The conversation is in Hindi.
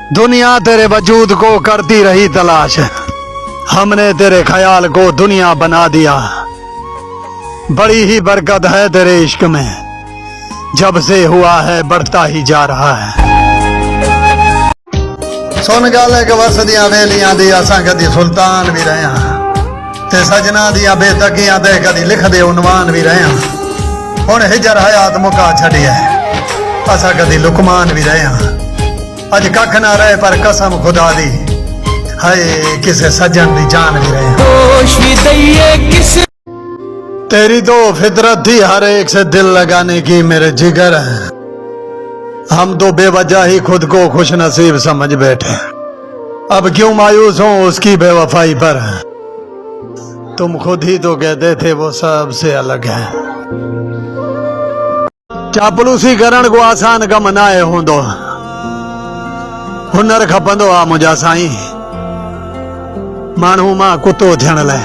दुनिया तेरे वजूद को करती रही तलाश, हमने तेरे ख्याल को दुनिया बना दिया। बड़ी ही बरकत है तेरे इश्क में, जब से हुआ है बढ़ता ही जा रहा है। सुन गल एक वसदियां वेलियां दी असां कदी सुल्तान भी रहे हां ते सजना दियां बेतकियां ते कदी लिखदे उनवान भी रहे हां। हुण हिजर हयात मुका छड़ी है, असां कदी लुकमान भी रहे हां। अज कख ना रहे पर कसम खुदा दी, हाय किसे सजन दी जान भी रहे हां। तेरी तो फितरत थी हर एक से दिल लगाने की मेरे जिगर है, हम तो बेवजह ही खुद को खुश नसीब समझ बैठे। अब क्यों मायूस हो उसकी बेवफाई पर, तुम खुद ही तो कहते थे वो सबसे अलग है। चापलूसी करण को आसान कम नाए होंदो, हुनर खपंदो आ मुंहिंजा साईं, माण्हू मां कुतो थियण लाइ।